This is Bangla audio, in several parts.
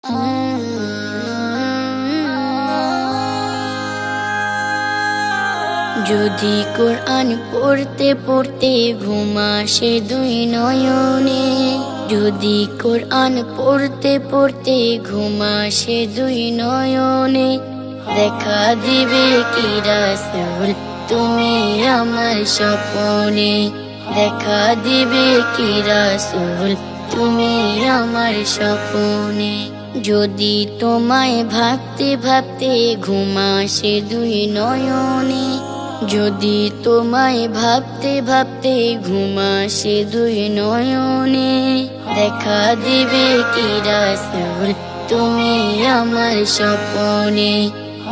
যদি কোরআন পড়তে পড়তে ঘুম আসে দুই নয়নে, যদি কোরআন পড়তে পড়তে ঘুম আসে দুই নয়নে, দেখা দিবে কি রাসূল তুমি আমার স্বপনে, দেখা দিবে কি রাসূল তুমি আমার স্বপনে। যদি তোমায় ভাবতে ভাবতে ঘুম আসে দুই নয়নে, যদি তোমায় ভাবতে ভাবতে ঘুম আসে দুই নয়নে, দেখা দিবে কি রাসূল তুমি আমার স্বপনে,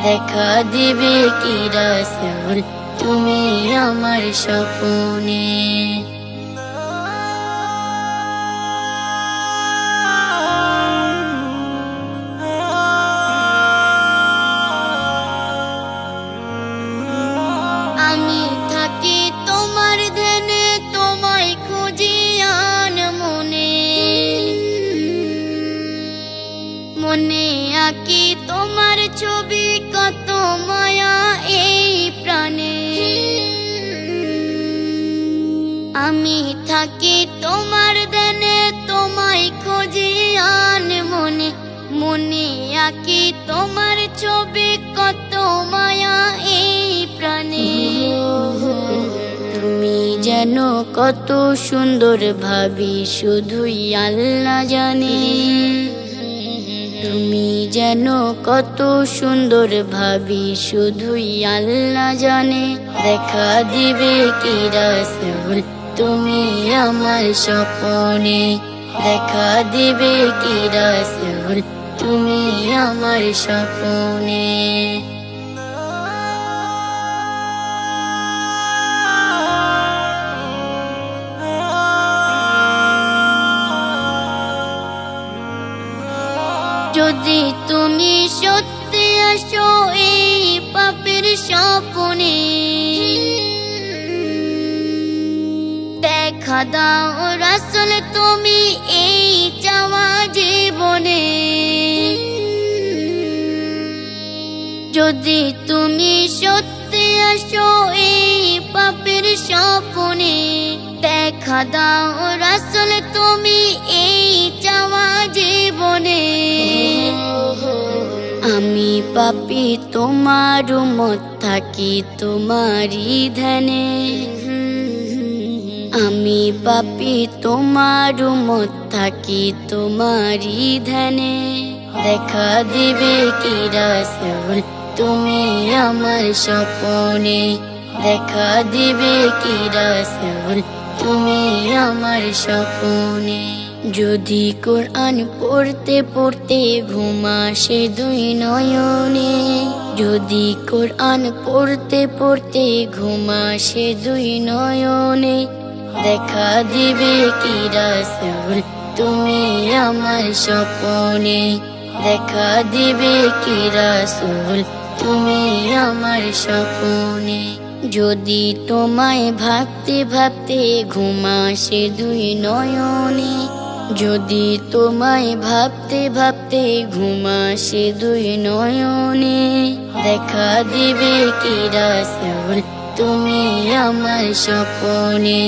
দেখা দিবে কি রাসূল তুমি আমার স্বপনে। আমি থাকি তোমার ধ্যানে, তোমায় খুঁজি আন মনে, মনে আঁকি তোমার ছবি, কত মায়া এই প্রাণে। আমি থাকি তোমার ধ্যানে, তোমায় খুঁজি আন মনে, মনে আঁকি তোমার ছবি, কত মায়া এই প্রাণে। তুমি যেন কত সুন্দর ভাবি শুধুই আল্লাহ জানে, তুমি যেন কত সুন্দর ভাবি শুধুই আল্লাহ জানে, দেখা দিবে কি রাসূল তুমি আমার স্বপনে, দেখা দিবে কি রাসূল তুমি আমার স্বপনে। যদি তুমি সত্যি আসো এই পাপের স্বপনে, দেখা দাও রাসূল তুমি এই চাওয়া জীবনে। যদি তুমি সত্যি আসো এই পাপের স্বপনে, দেখা দাও রাসূল তুমি এই চাওয়া জীবনে। আমি পাপী তোমার উম্মত থাকি তোমারই ধ্যানে, আমি পাপী তোমার উম্মত থাকি তোমারই ধ্যানে, দেখা দিবে কি রাসূল তুমি আমার স্বপনে, দেখা দিবে কি রাসূল তুমি আমার স্বপনে। যদি কোরআন পড়তে পড়তে ঘুম আসে দুই নয়নে, যদি কোরআন পড়তে পড়তে ঘুম আসে দুই নয়নে, দেখা দিবে কি রাসূল তুমি আমার স্বপনে, দেখা দিবে কি রাসূল তুমি আমার স্বপনে। যদি তোমায় ভাবতে ভাবতে ঘুম আসে দুই নয়নে, যদি তোমায় ভাবতে ভাবতে ঘুম আসে দুই নয়নে, দেখা দিবে কি রাসূল তুমি আমার স্বপনে,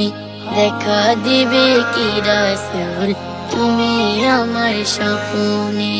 দেখা দিবে কি রাসূল তুমি আমার স্বপনে।